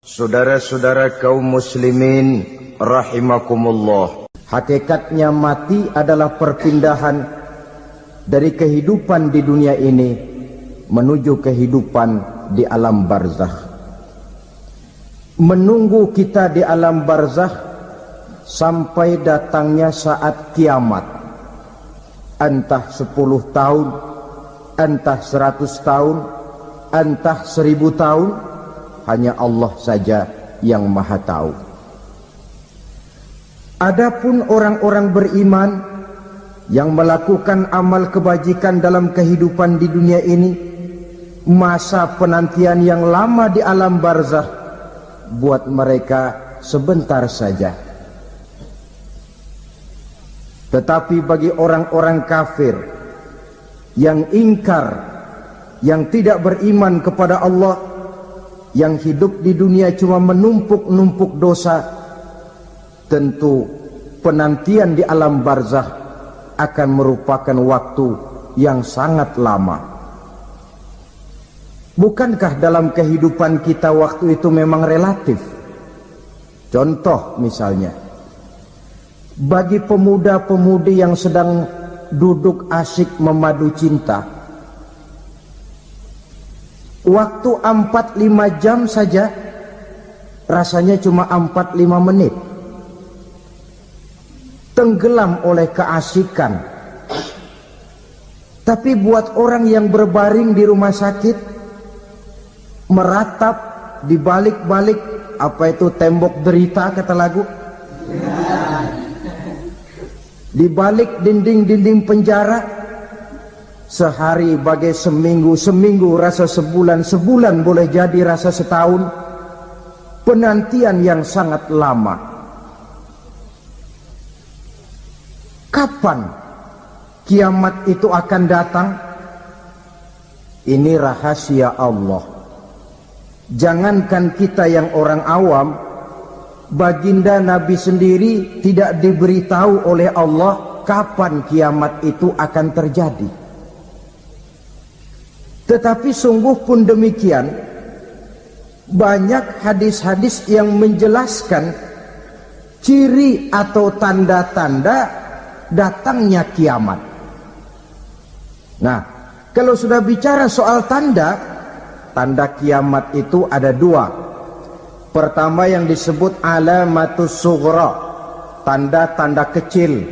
Saudara-saudara kaum muslimin rahimakumullah, hakikatnya mati adalah perpindahan dari kehidupan di dunia ini menuju kehidupan di alam barzakh. Menunggu kita di alam barzakh sampai datangnya saat kiamat, entah 10 tahun, entah 100 tahun, entah 1000 tahun, hanya Allah saja yang maha tahu. Adapun orang-orang beriman yang melakukan amal kebajikan dalam kehidupan di dunia ini, masa penantian yang lama di alam barzakh buat mereka sebentar saja. Tetapi bagi orang-orang kafir yang ingkar, yang tidak beriman kepada Allah, yang hidup di dunia cuma menumpuk-numpuk dosa, tentu penantian di alam barzakh akan merupakan waktu yang sangat lama. Bukankah dalam kehidupan kita waktu itu memang relatif? Contoh misalnya, bagi pemuda-pemudi yang sedang duduk asyik memadu cinta, waktu 4-5 jam saja rasanya cuma 4-5 menit, tenggelam oleh keasikan. Tapi buat orang yang berbaring di rumah sakit, meratap di balik-balik apa itu tembok derita kata lagu, di balik dinding-dinding penjara, sehari bagai seminggu, seminggu rasa sebulan, sebulan boleh jadi rasa setahun. Penantian yang sangat lama. Kapan kiamat itu akan datang? Ini rahasia Allah. Jangankan kita yang orang awam, baginda Nabi sendiri tidak diberitahu oleh Allah kapan kiamat itu akan terjadi. Tetapi sungguh pun demikian, banyak hadis-hadis yang menjelaskan ciri atau tanda-tanda datangnya kiamat. Nah, kalau sudah bicara soal tanda kiamat itu ada 2. Pertama yang disebut alamatus sughra, tanda-tanda kecil.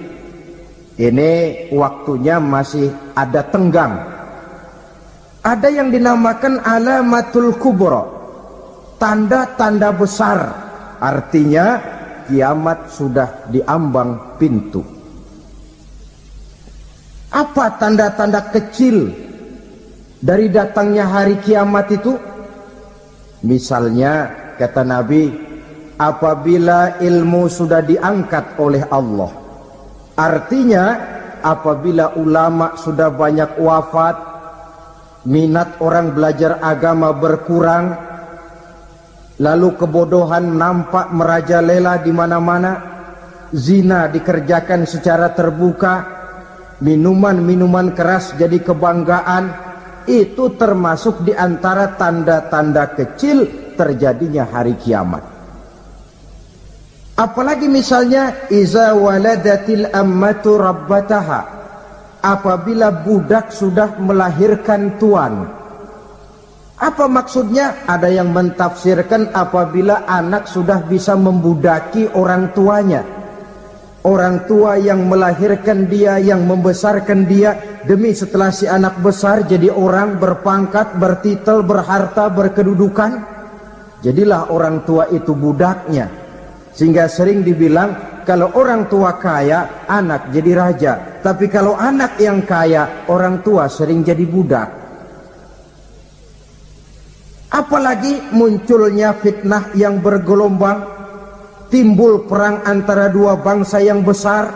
Ini waktunya masih ada tenggang. Ada yang dinamakan alamatul kubra, tanda-tanda besar, artinya kiamat sudah diambang pintu. Apa tanda-tanda kecil dari datangnya hari kiamat itu? Misalnya kata Nabi, apabila ilmu sudah diangkat oleh Allah, artinya apabila ulama sudah banyak wafat, minat orang belajar agama berkurang, lalu kebodohan nampak merajalela di mana-mana, zina dikerjakan secara terbuka, minuman-minuman keras jadi kebanggaan, itu termasuk di antara tanda-tanda kecil terjadinya hari kiamat. Apalagi misalnya iza waladatil ammatu rabbataha, apabila budak sudah melahirkan tuan. Apa maksudnya? Ada yang mentafsirkan apabila anak sudah bisa membudaki orang tuanya. Orang tua yang melahirkan dia, yang membesarkan dia, demi setelah si anak besar jadi orang berpangkat, bertitel, berharta, berkedudukan, jadilah orang tua itu budaknya. Sehingga sering dibilang kalau orang tua kaya, anak jadi raja. Tapi kalau anak yang kaya, orang tua sering jadi budak. Apalagi munculnya fitnah yang bergelombang, timbul perang antara 2 bangsa yang besar,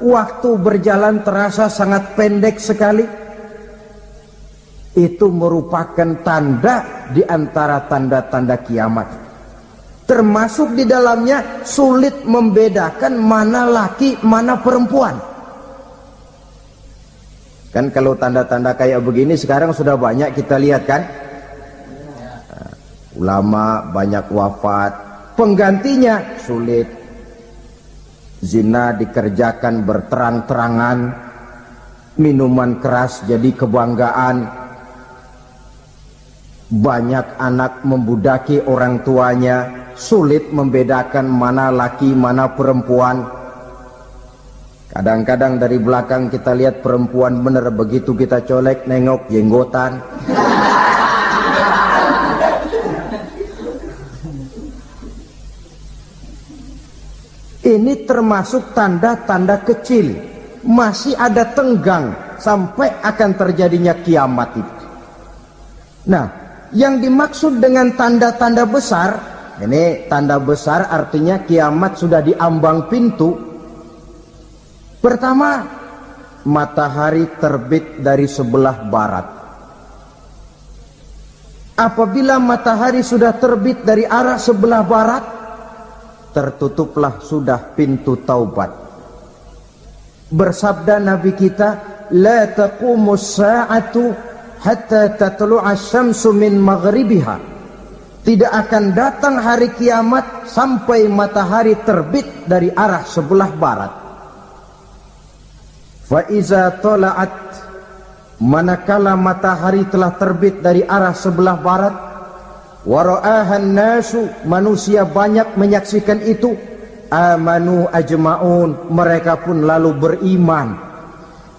waktu berjalan terasa sangat pendek sekali. Itu merupakan tanda di antara tanda-tanda kiamat. Termasuk di dalamnya sulit membedakan mana laki, mana perempuan. Kan kalau tanda-tanda kayak begini sekarang sudah banyak kita lihat kan. ulama banyak wafat, penggantinya sulit. Zina dikerjakan berterang-terangan, minuman keras jadi kebanggaan, banyak anak membudaki orang tuanya, sulit membedakan mana laki mana perempuan. Kadang-kadang dari belakang kita lihat perempuan bener, begitu kita colek nengok jenggotan. Ini termasuk tanda-tanda kecil, masih ada tenggang sampai akan terjadinya kiamat itu. Nah, yang dimaksud dengan tanda-tanda besar, ini tanda besar artinya kiamat sudah di ambang pintu. Pertama, matahari terbit dari sebelah barat. Apabila matahari sudah terbit dari arah sebelah barat, tertutuplah sudah pintu taubat. Bersabda Nabi kita, la taqumus sa'atu hatta tatlu'a syamsu min maghribiha. Tidak akan datang hari kiamat sampai matahari terbit dari arah sebelah barat. Fa iza tala'at, manakala matahari telah terbit dari arah sebelah barat, wara'ahan nasu, manusia banyak menyaksikan itu, amanu ajma'un, mereka pun lalu beriman.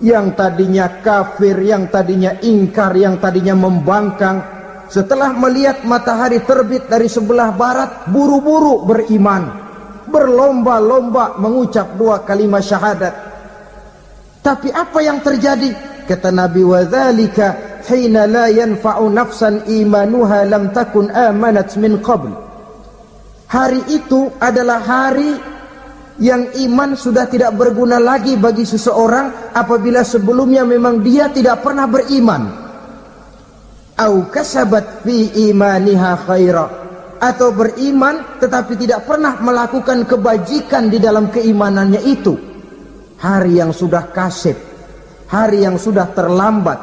Yang tadinya kafir, yang tadinya ingkar, yang tadinya membangkang, setelah melihat matahari terbit dari sebelah barat, buru-buru beriman, berlomba-lomba mengucap 2 kalimat syahadat. Tapi apa yang terjadi? Kata Nabi, wadzalika hina la yanfa'u nafsan imanuha lam takun amanat min qabl. Hari itu adalah hari yang iman sudah tidak berguna lagi bagi seseorang apabila sebelumnya memang dia tidak pernah beriman. Au kasabat fi imaniha khaira, atau beriman tetapi tidak pernah melakukan kebajikan di dalam keimanannya itu. Hari yang sudah kasib, hari yang sudah terlambat,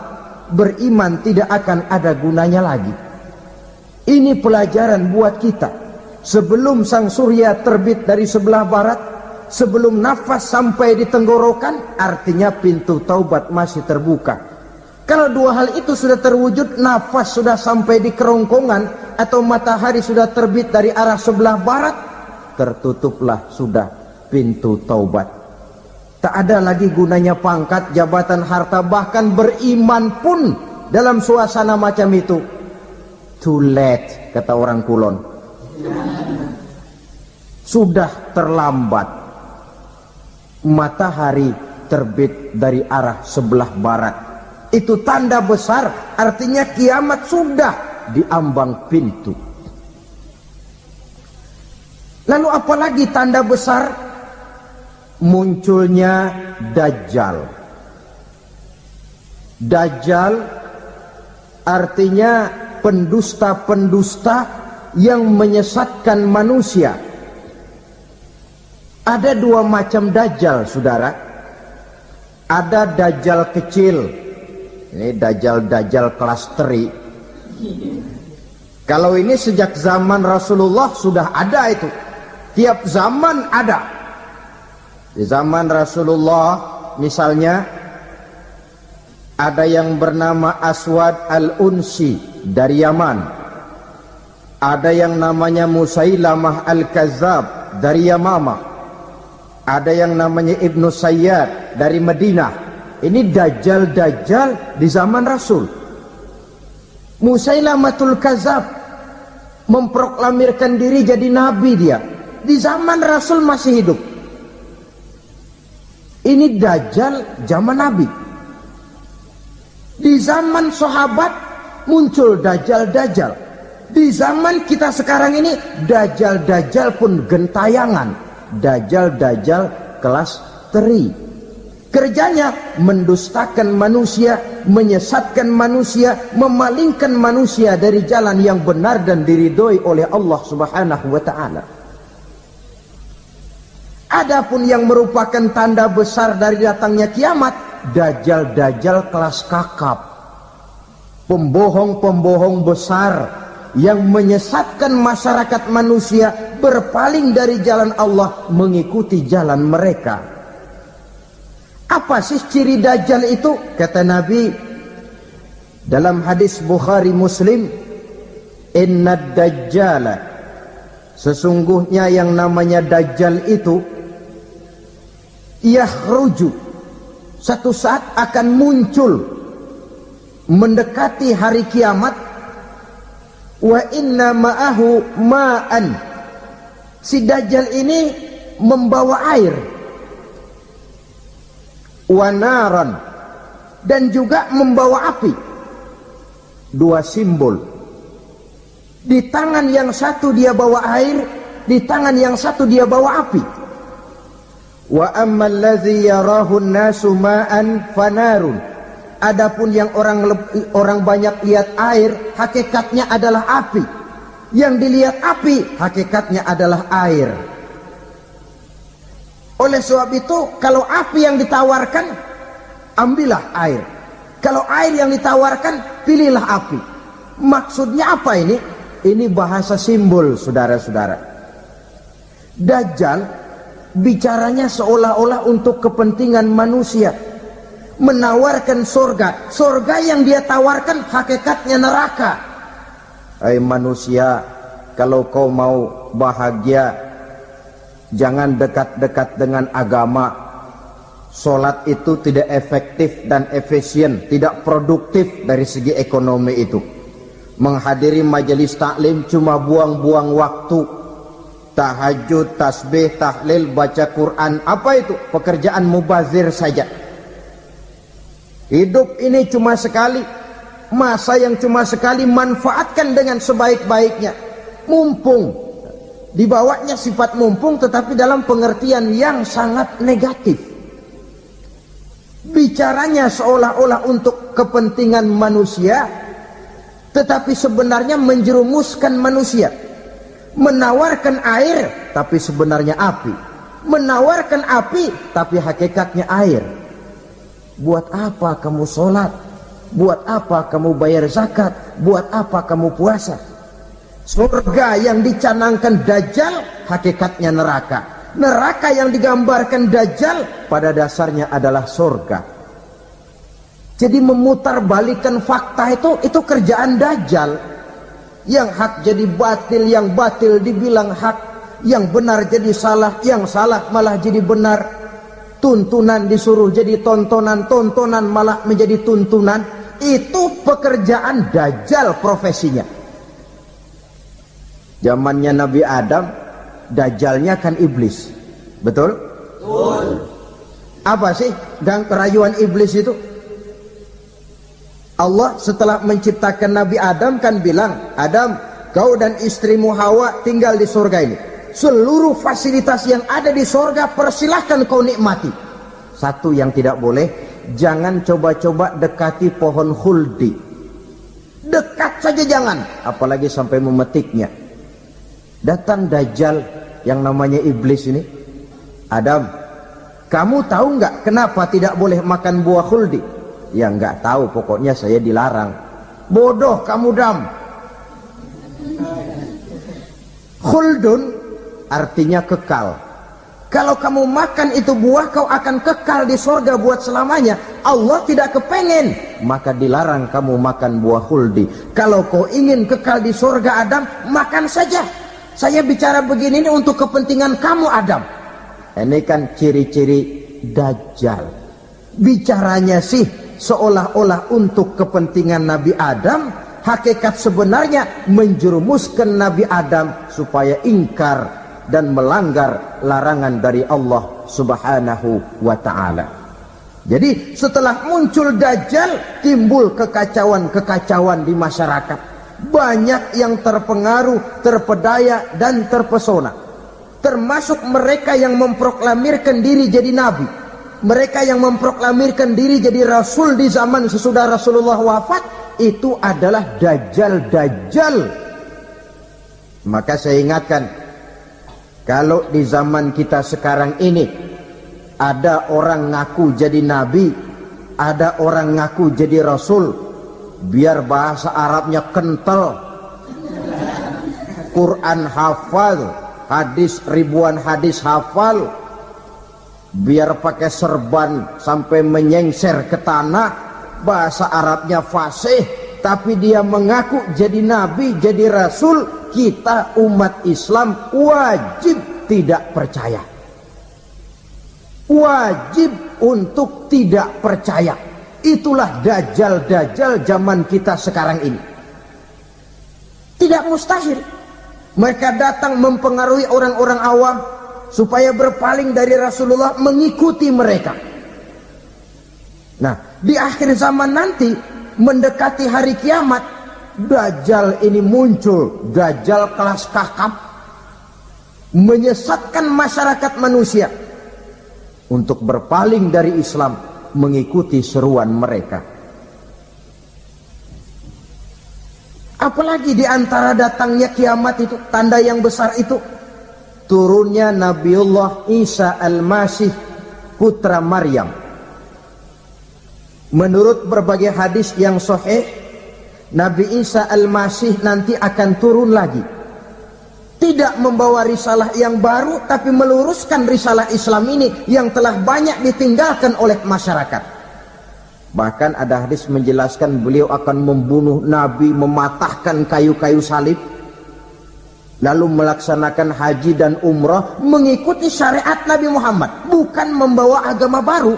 beriman tidak akan ada gunanya lagi. Ini pelajaran buat kita. Sebelum sang surya terbit dari sebelah barat, sebelum nafas sampai di tenggorokan, artinya pintu taubat masih terbuka. Kalau 2 hal itu sudah terwujud, nafas sudah sampai di kerongkongan atau matahari sudah terbit dari arah sebelah barat, tertutuplah sudah pintu taubat. Tak ada lagi gunanya pangkat, jabatan, harta, bahkan beriman pun dalam suasana macam itu too late, kata orang Kulon. Sudah terlambat. Matahari terbit dari arah sebelah barat, itu tanda besar, artinya kiamat sudah di ambang pintu. Lalu apalagi tanda besar? Munculnya Dajjal. Dajjal artinya pendusta-pendusta yang menyesatkan manusia. Ada 2 macam Dajjal, saudara. Ada Dajjal kecil, ini Dajjal kelas teri. Kalau ini sejak zaman Rasulullah sudah ada itu. Tiap zaman ada. Di zaman Rasulullah misalnya ada yang bernama Aswad al-Unsi dari Yaman, ada yang namanya Musailamah al-Kazzab dari Yamama, ada yang namanya Ibnu Sayyad dari Madinah. Ini Dajjal-Dajjal di zaman Rasul. Musailamatul Kazzab memproklamirkan diri jadi nabi, dia di zaman Rasul masih hidup. Ini Dajjal zaman Nabi. Di zaman sahabat muncul Dajjal-Dajjal. Di zaman kita sekarang ini Dajjal-Dajjal pun gentayangan. Dajjal-Dajjal kelas teri. Kerjanya mendustakan manusia, menyesatkan manusia, memalingkan manusia dari jalan yang benar dan diridhoi oleh Allah Subhanahu wa taala. Adapun yang merupakan tanda besar dari datangnya kiamat, Dajjal-Dajjal kelas kakap, pembohong-pembohong besar yang menyesatkan masyarakat manusia berpaling dari jalan Allah mengikuti jalan mereka. Apa sih ciri Dajjal itu? Kata Nabi dalam hadis Bukhari Muslim, innad dajjala, sesungguhnya yang namanya Dajjal itu yakhruju, satu saat akan muncul mendekati hari kiamat, wa inna ma'ahu ma'an, si Dajjal ini membawa air, wa naran, dan juga membawa api. Dua simbol. Di tangan yang satu dia bawa air, di tangan yang satu dia bawa api. Wa ammal ladzi yarahu an-nasu ma'an fanarun. Adapun yang orang banyak lihat air, hakikatnya adalah api. Yang dilihat api, hakikatnya adalah air. Oleh sebab itu, kalau api yang ditawarkan, ambillah air. Kalau air yang ditawarkan, pilihlah api. Maksudnya apa ini? Ini bahasa simbol, saudara-saudara. Dajjal bicaranya seolah-olah untuk kepentingan manusia, menawarkan surga. Surga yang dia tawarkan hakikatnya neraka. Hai manusia, kalau kau mau bahagia, jangan dekat-dekat dengan agama. Sholat itu tidak efektif dan efisien, tidak produktif dari segi ekonomi itu. Menghadiri majelis taklim cuma buang-buang waktu. Tahajud, tasbih, tahlil, baca Quran, apa itu? Pekerjaan mubazir saja. Hidup ini cuma sekali, masa yang cuma sekali, manfaatkan dengan sebaik-baiknya. Mumpung, dibawanya sifat mumpung tetapi dalam pengertian yang sangat negatif. Bicaranya seolah-olah untuk kepentingan manusia, tetapi sebenarnya menjerumuskan manusia. Menawarkan air, tapi sebenarnya api. Menawarkan api, tapi hakikatnya air. Buat apa kamu sholat? Buat apa kamu bayar zakat? Buat apa kamu puasa? Surga yang dicanangkan Dajjal, hakikatnya neraka. Neraka yang digambarkan Dajjal, pada dasarnya adalah surga. Jadi memutarbalikkan fakta itu kerjaan Dajjal. Yang hak jadi batil, yang batil dibilang hak, yang benar jadi salah, yang salah malah jadi benar. Tuntunan disuruh jadi tontonan, tontonan malah menjadi tuntunan. Itu pekerjaan Dajjal profesinya. Zamannya Nabi Adam, Dajjalnya kan iblis. Betul? Betul. Apa sih dan kerayuan iblis itu? Allah setelah menciptakan Nabi Adam kan bilang, Adam, kau dan istrimu Hawa tinggal di surga ini. Seluruh fasilitas yang ada di surga persilahkan kau nikmati. Satu yang tidak boleh, jangan coba-coba dekati pohon khuldi. Dekat saja jangan, apalagi sampai memetiknya. Datang Dajjal yang namanya iblis ini. Adam, kamu tahu nggak kenapa tidak boleh makan buah khuldi? Ya nggak tahu, pokoknya saya dilarang. Bodoh kamu Dam. Khuldun artinya kekal. Kalau kamu makan itu buah, kau akan kekal di surga buat selamanya. Allah tidak kepengen, maka dilarang kamu makan buah khuldi. Kalau kau ingin kekal di surga Adam, makan saja. Saya bicara begini ini untuk kepentingan kamu Adam. Ini kan ciri-ciri Dajjal. Bicaranya sih seolah-olah untuk kepentingan Nabi Adam, hakikat sebenarnya menjerumuskan Nabi Adam supaya ingkar dan melanggar larangan dari Allah Subhanahu wa ta'ala. Jadi setelah muncul Dajjal, timbul kekacauan-kekacauan di masyarakat. Banyak yang terpengaruh, terpedaya dan terpesona. Termasuk mereka yang memproklamirkan diri jadi nabi, mereka yang memproklamirkan diri jadi rasul di zaman sesudah Rasulullah wafat, itu adalah Dajjal-Dajjal. Maka saya ingatkan, kalau di zaman kita sekarang ini ada orang ngaku jadi nabi, ada orang ngaku jadi rasul, biar bahasa Arabnya kental, Quran hafal, hadis ribuan hadis hafal, biar pakai serban sampai menyengser ke tanah, bahasa Arabnya fasih, tapi dia mengaku jadi nabi, jadi rasul. Kita umat Islam wajib tidak percaya, wajib untuk tidak percaya. Itulah dajjal-dajjal zaman kita sekarang ini. Tidak mustahil mereka datang mempengaruhi orang-orang awam supaya berpaling dari Rasulullah, mengikuti mereka. Nah, di akhir zaman nanti, mendekati hari kiamat, dajjal ini muncul, dajjal kelas kakap, menyesatkan masyarakat manusia untuk berpaling dari Islam, mengikuti seruan mereka. Apalagi di antara datangnya kiamat itu, tanda yang besar itu, turunnya Nabiullah Isa Al-Masih, putra Maryam. Menurut berbagai hadis yang sahih, Nabi Isa Al-Masih nanti akan turun lagi, tidak membawa risalah yang baru, tapi meluruskan risalah Islam ini yang telah banyak ditinggalkan oleh masyarakat. Bahkan ada hadis menjelaskan beliau akan membunuh Nabi, mematahkan kayu-kayu salib, lalu melaksanakan haji dan umrah mengikuti syariat Nabi Muhammad, bukan membawa agama baru.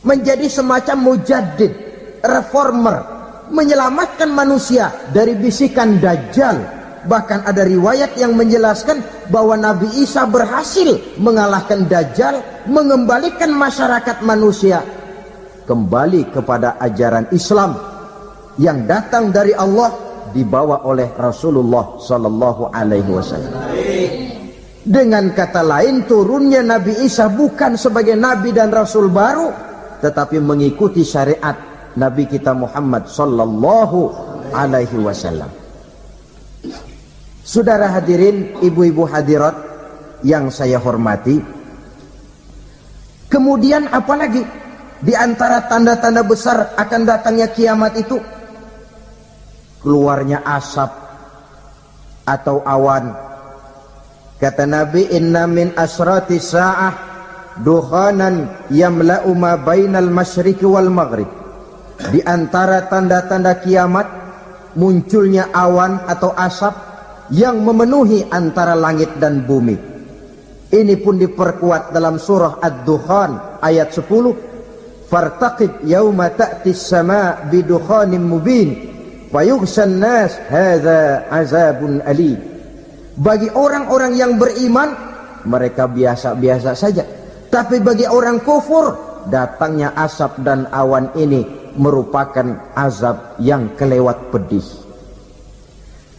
Menjadi semacam mujaddid, reformer, menyelamatkan manusia dari bisikan dajjal. Bahkan ada riwayat yang menjelaskan bahwa Nabi Isa berhasil mengalahkan dajjal, mengembalikan masyarakat manusia kembali kepada ajaran Islam yang datang dari Allah, dibawa oleh Rasulullah sallallahu alaihi wasallam. Dengan kata lain, turunnya Nabi Isa bukan sebagai nabi dan rasul baru, tetapi mengikuti syariat Nabi kita Muhammad sallallahu alaihi wasallam. Saudara hadirin, ibu-ibu hadirat yang saya hormati, kemudian apalagi di antara tanda-tanda besar akan datangnya kiamat itu? Keluarnya asap atau awan. Kata Nabi, inna min asrati sa'ah dukhanan yamla'u ma bainal masyriqi wal maghrib. Di antara tanda-tanda kiamat, munculnya awan atau asap yang memenuhi antara langit dan bumi. Ini pun diperkuat dalam surah Ad-Dukhan ayat 10. Fartaqib yauma ta'ti as-sama' bidukhanin mubin fayughshan nas hadza azabun alim. Bagi orang-orang yang beriman, mereka biasa-biasa saja. Tapi bagi orang kufur, datangnya asap dan awan ini merupakan azab yang kelewat pedih.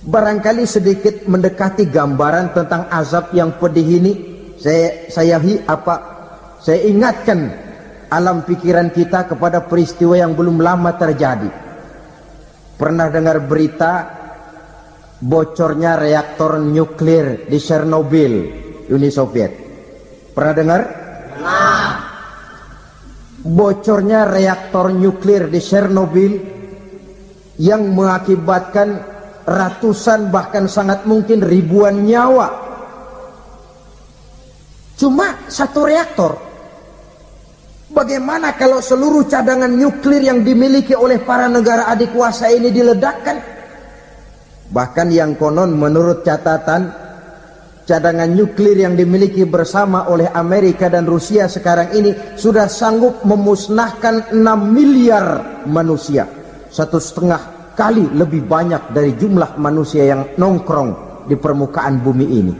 Barangkali sedikit mendekati gambaran tentang azab yang pedih ini, saya ingatkan alam pikiran kita kepada peristiwa yang belum lama terjadi. Pernah dengar berita bocornya reaktor nuklir di Chernobyl, Uni Soviet? Pernah dengar? Nah. Bocornya reaktor nuklir di Chernobyl yang mengakibatkan ratusan, bahkan sangat mungkin ribuan nyawa. Cuma satu reaktor. Bagaimana kalau seluruh cadangan nuklir yang dimiliki oleh para negara adik kuasa ini diledakkan? Bahkan yang konon menurut catatan, cadangan nuklir yang dimiliki bersama oleh Amerika dan Rusia sekarang ini sudah sanggup memusnahkan 6 miliar manusia. 1,5 kali lebih banyak dari jumlah manusia yang nongkrong di permukaan bumi ini.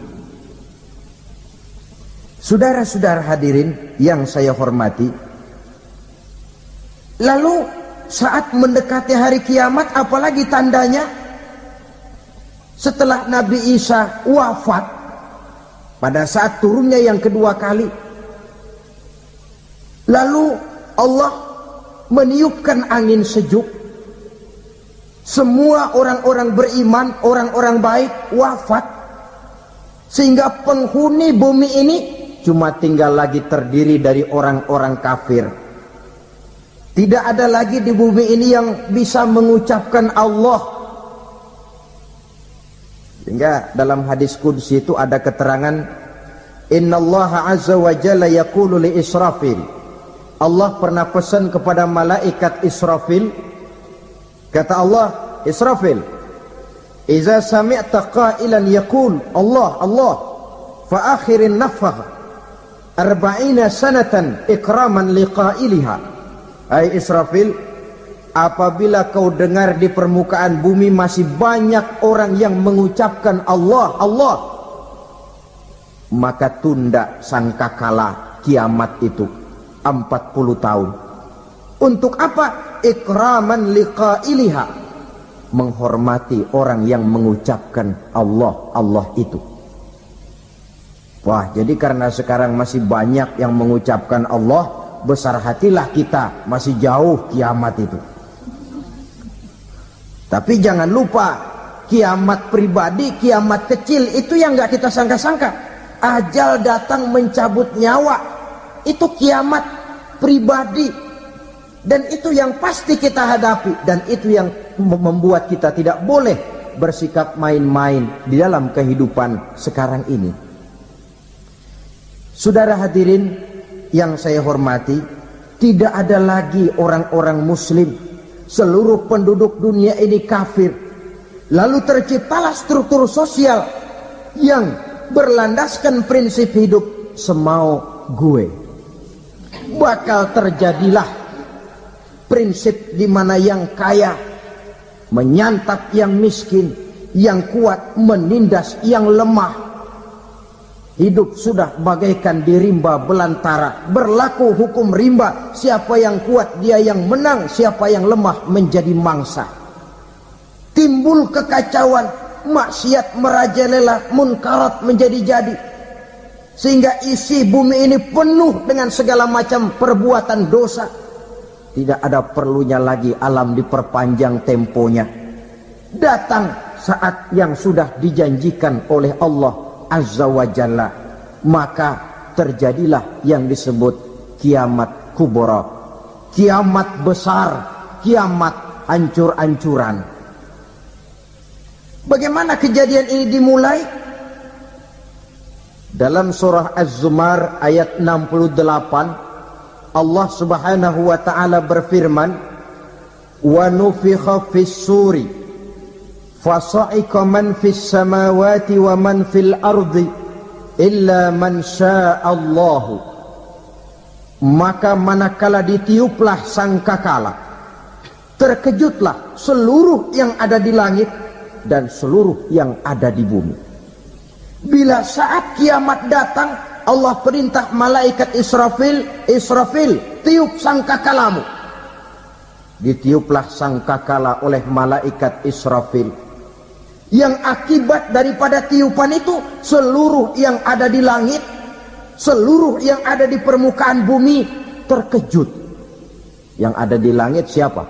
Saudara-saudara hadirin yang saya hormati, lalu saat mendekati hari kiamat, apalagi tandanya? Setelah Nabi Isa wafat, pada saat turunnya yang kedua kali, lalu Allah meniupkan angin sejuk. Semua orang-orang beriman, orang-orang baik wafat, sehingga penghuni bumi ini cuma tinggal lagi terdiri dari orang-orang kafir. Tidak ada lagi di bumi ini yang bisa mengucapkan Allah. Sehingga dalam hadis qudsi itu ada keterangan, innallaha azza wa jalla yaqulu li Israfil. Allah pernah pesan kepada malaikat Israfil, kata Allah, Israfil, iza sami'ta qailan yaqul Allah Allah fa akhirin nafakh 40 sanatan ikraman liqailiha. Hai Israfil, apabila kau dengar di permukaan bumi masih banyak orang yang mengucapkan Allah Allah, maka tunda sangkakala kiamat itu 40 tahun. Untuk apa? Ikraman liqailiha, menghormati orang yang mengucapkan Allah Allah itu. Wah, jadi karena sekarang masih banyak yang mengucapkan Allah, besar hatilah kita, masih jauh kiamat itu. Tapi jangan lupa, kiamat pribadi, kiamat kecil itu yang gak kita sangka-sangka. Ajal datang mencabut nyawa, itu kiamat pribadi. Dan itu yang pasti kita hadapi. Dan itu yang membuat kita tidak boleh bersikap main-main di dalam kehidupan sekarang ini. Saudara hadirin yang saya hormati, tidak ada lagi orang-orang muslim. Seluruh penduduk dunia ini kafir. Lalu terciptalah struktur sosial yang berlandaskan prinsip hidup semau gue. Bakal terjadilah prinsip di mana yang kaya menyantap yang miskin, yang kuat menindas yang lemah. Hidup sudah bagaikan di rimba belantara, berlaku hukum rimba. Siapa yang kuat dia yang menang, siapa yang lemah menjadi mangsa. Timbul kekacauan, maksiat merajalela, munkarat menjadi-jadi, sehingga isi bumi ini penuh dengan segala macam perbuatan dosa. Tidak ada perlunya lagi alam diperpanjang temponya. Datang saat yang sudah dijanjikan oleh Allah Azza wa Jalla, maka terjadilah yang disebut kiamat kubra, kiamat besar, kiamat hancur-hancuran. Bagaimana kejadian ini dimulai? Dalam surah Az-Zumar ayat 68, Allah Subhanahu wa taala berfirman, wa nufikha fis-suri fasa'iqa man fis samawati wa man fil ardi illa man sya'allahu. Maka manakala ditiuplah sangkakala, terkejutlah seluruh yang ada di langit dan seluruh yang ada di bumi. Bila saat kiamat datang, Allah perintah malaikat Israfil, Israfil, tiup sangkakalamu. Ditiuplah sangkakala oleh malaikat Israfil. Yang akibat daripada tiupan itu, seluruh yang ada di langit, seluruh yang ada di permukaan bumi terkejut. Yang ada di langit siapa?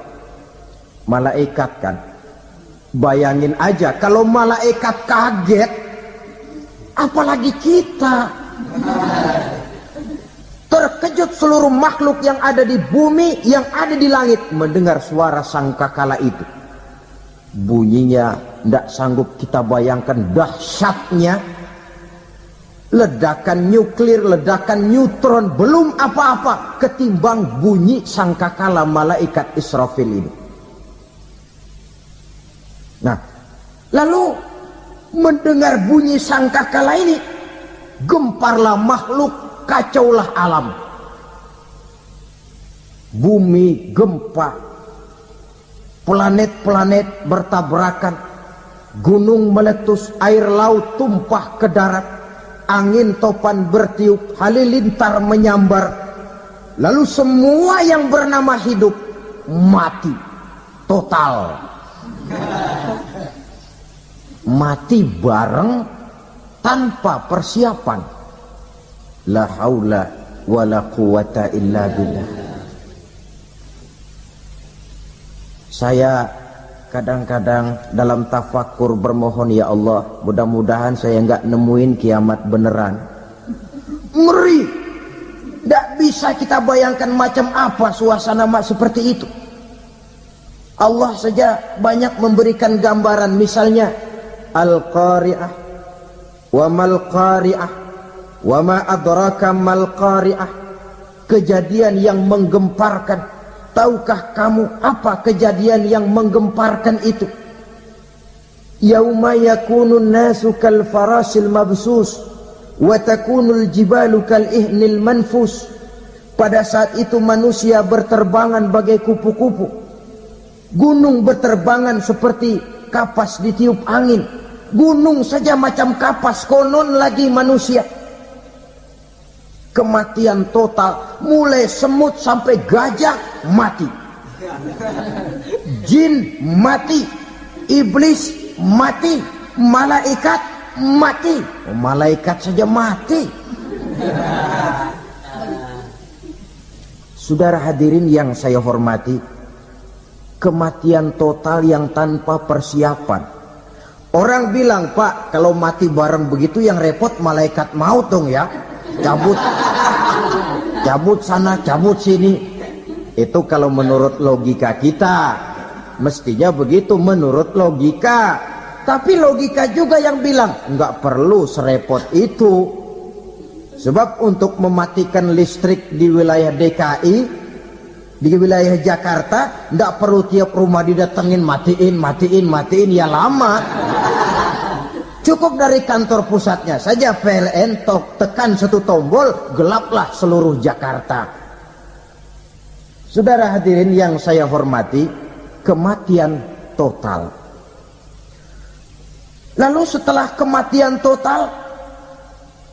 Malaikat kan. Bayangin aja kalau malaikat kaget, apalagi kita. Terkejut seluruh makhluk yang ada di bumi, yang ada di langit mendengar suara sangkakala itu. Bunyinya tidak sanggup kita bayangkan dahsyatnya. Ledakan nuklir, ledakan neutron, belum apa-apa ketimbang bunyi sangkakala malaikat Israfil ini. Nah, lalu mendengar bunyi sangkakala ini, gemparlah makhluk, kacaulah alam. Bumi gempa, planet-planet bertabrakan, gunung meletus, air laut tumpah ke darat, angin topan bertiup, halilintar menyambar. Lalu semua yang bernama hidup mati total. Mati bareng tanpa persiapan. La haula wala quwata illa billah. Saya kadang-kadang dalam tafakur bermohon, ya Allah, mudah-mudahan saya enggak nemuin kiamat beneran. Ngeri. Tidak bisa kita bayangkan macam apa suasana seperti itu. Allah saja banyak memberikan gambaran. Misalnya al-qari'ah wa mal qari'ah wa ma adraka mal qari'ah. Kejadian yang menggemparkan. Tahukah kamu apa kejadian yang menggemparkan itu? Yauma yakunun nasu kal farasil mabsus wa takunul jibalu kal ihnil manfus. Pada saat itu manusia berterbangan bagai kupu-kupu. Gunung berterbangan seperti kapas ditiup angin. Gunung saja macam kapas, konon lagi manusia. Kematian total, mulai semut sampai gajah mati, jin mati, iblis mati, malaikat mati. Oh, malaikat saja mati. Saudara hadirin yang saya hormati, kematian total yang tanpa persiapan. Orang bilang, Pak, kalau mati bareng begitu yang repot malaikat maut dong ya. Cabut sana, cabut sini. Itu kalau menurut logika kita. Mestinya begitu menurut logika. Tapi logika juga yang bilang nggak perlu serepot itu. Sebab untuk mematikan listrik di wilayah DKI, di wilayah Jakarta, nggak perlu tiap rumah didatengin matiin, ya lama. Cukup dari kantor pusatnya saja PLN tekan satu tombol, gelaplah seluruh Jakarta. Saudara hadirin yang saya hormati, kematian total. Lalu setelah kematian total,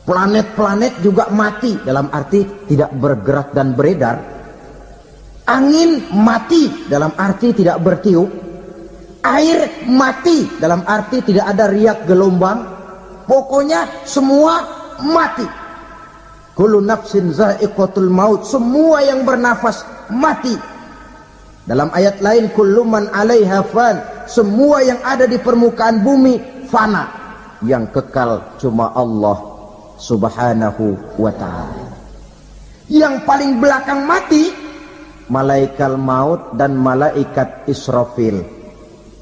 planet-planet juga mati, dalam arti tidak bergerak dan beredar. Angin mati, dalam arti tidak bertiup. Air mati, dalam arti tidak ada riak gelombang. Pokoknya semua mati. Kullu nafsin za'iqatul maut. Semua yang bernafas mati. Dalam ayat lain, kullu man 'alaiha fan. Semua yang ada di permukaan bumi fana. Yang kekal cuma Allah Subhanahu wa ta'ala. Yang paling belakang mati malaikat maut dan malaikat Israfil.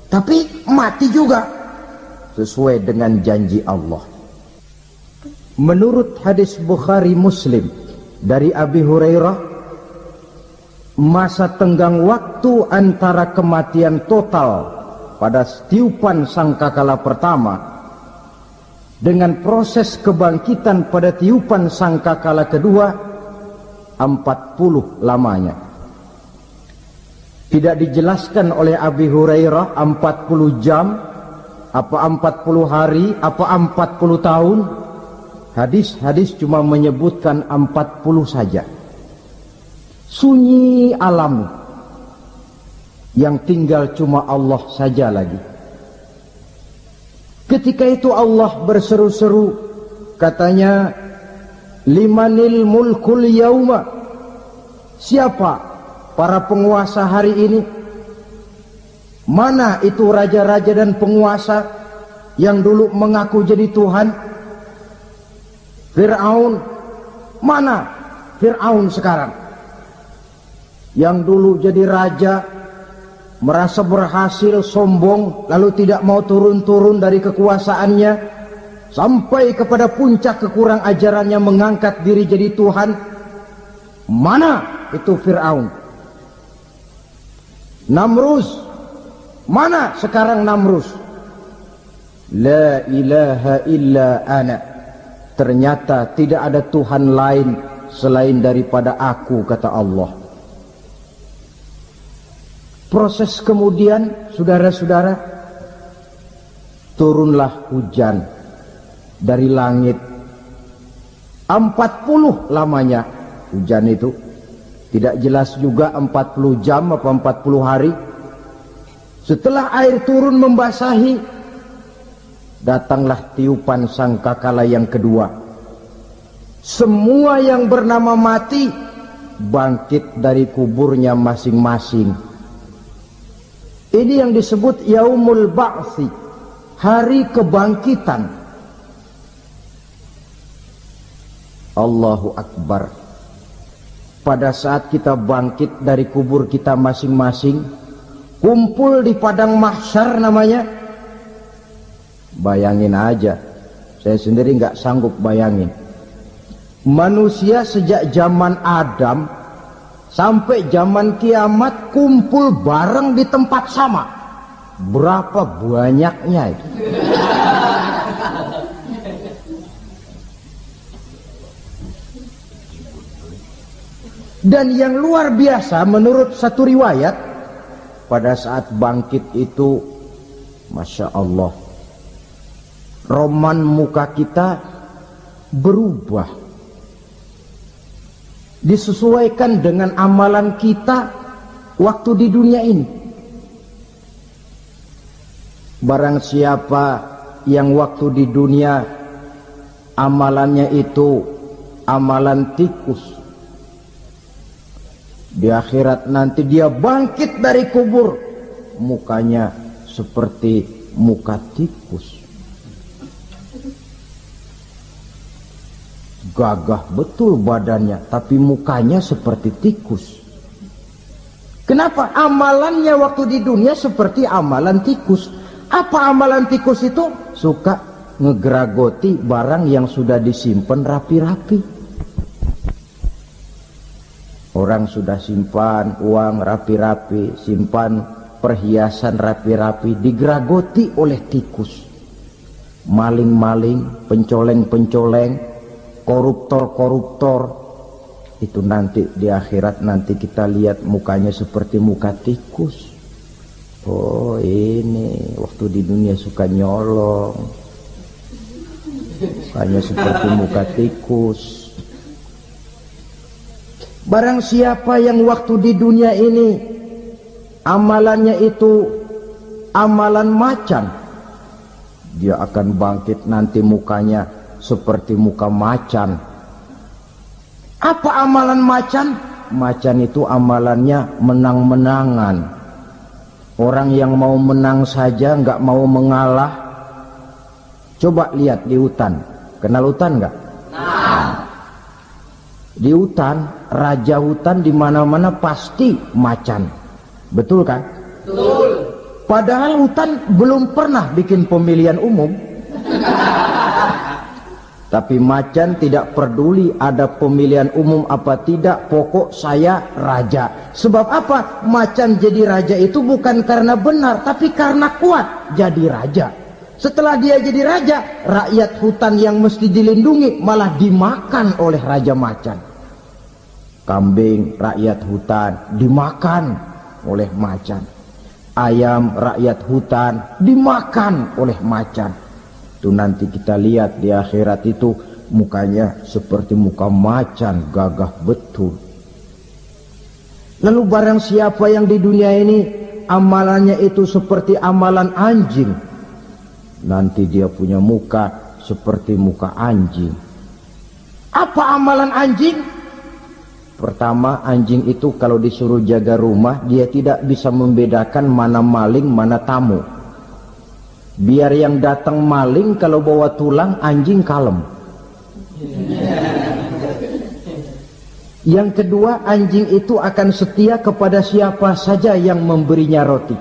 Tapi mati juga sesuai dengan janji Allah. Menurut hadis Bukhari Muslim dari Abi Hurairah, masa tenggang waktu antara kematian total pada tiupan sangkakala pertama dengan proses kebangkitan pada tiupan sangkakala kedua 40 lamanya. Tidak dijelaskan oleh Abi Hurairah 40 jam, apa 40 hari, apa 40 tahun. Hadis-hadis cuma menyebutkan 40 saja. Sunyi alam, yang tinggal cuma Allah saja lagi. Ketika itu Allah berseru-seru, katanya, limanil mulkul yauma. Siapa para penguasa hari ini? Mana itu raja-raja dan penguasa yang dulu mengaku jadi Tuhan? Fir'aun. Mana Fir'aun sekarang? Yang dulu jadi raja, merasa berhasil, sombong, lalu tidak mau turun-turun dari kekuasaannya, sampai kepada puncak kekurang ajarannya mengangkat diri jadi Tuhan. Mana itu Fir'aun? Namrus. Mana sekarang Namrus? La ilaha illa ana. Ternyata tidak ada Tuhan lain selain daripada aku, kata Allah. Proses kemudian, saudara-saudara, turunlah hujan dari langit. 40 lamanya hujan itu. Tidak jelas juga 40 jam apa 40 hari. Setelah air turun membasahi, datanglah tiupan sangkakala yang kedua. Semua yang bernama mati bangkit dari kuburnya masing-masing. Ini yang disebut Yaumul Ba'thi, hari kebangkitan. Allahu Akbar. Pada saat kita bangkit dari kubur kita masing-masing, kumpul di padang mahsyar namanya, Bayangin aja, saya sendiri nggak sanggup bayangin. Manusia sejak zaman Adam sampai zaman kiamat kumpul bareng di tempat sama. Berapa banyaknya itu? Dan yang luar biasa menurut satu riwayat, pada saat bangkit itu, Masya Allah, roman muka kita berubah, disesuaikan dengan amalan kita waktu di dunia ini. Barang siapa yang waktu di dunia amalannya itu amalan tikus, di akhirat nanti dia bangkit dari kubur, mukanya seperti muka tikus. Gagah betul badannya, tapi mukanya seperti tikus. Kenapa? Amalannya waktu di dunia seperti amalan tikus. Apa amalan tikus itu? Suka ngegeragoti barang yang sudah disimpan rapi-rapi. Orang sudah simpan uang rapi-rapi, simpan perhiasan rapi-rapi, digeragoti oleh tikus. Maling-maling, pencoleng-pencoleng, koruptor-koruptor, itu nanti di akhirat nanti kita lihat mukanya seperti muka tikus. Oh, ini waktu di dunia suka nyolong, mukanya seperti muka tikus. Barang siapa yang waktu di dunia ini amalannya itu amalan macan, dia akan bangkit nanti mukanya seperti muka macan. Apa amalan macan? Macan itu amalannya menang-menangan. Orang yang mau menang saja nggak mau mengalah. Coba lihat di hutan, kenal hutan nggak? Di hutan, raja hutan di mana-mana pasti macan, betul kan? Betul. Padahal hutan belum pernah bikin pemilihan umum. Tapi macan tidak peduli ada pemilihan umum apa tidak, pokok saya raja. Sebab apa? Macan jadi raja itu bukan karena benar, tapi karena kuat jadi raja. Setelah dia jadi raja, rakyat hutan yang mesti dilindungi malah dimakan oleh raja macan. Kambing rakyat hutan dimakan oleh macan. Ayam rakyat hutan dimakan oleh macan. Itu nanti kita lihat di akhirat itu mukanya seperti muka macan, gagah betul. Lalu barang siapa yang di dunia ini amalannya itu seperti amalan anjing, nanti dia punya muka seperti muka anjing. Apa amalan anjing? Pertama, anjing itu kalau disuruh jaga rumah, dia tidak bisa membedakan mana maling, mana tamu. Biar yang datang maling, kalau bawa tulang, anjing kalem. Yang kedua, anjing itu akan setia kepada siapa saja yang memberinya roti.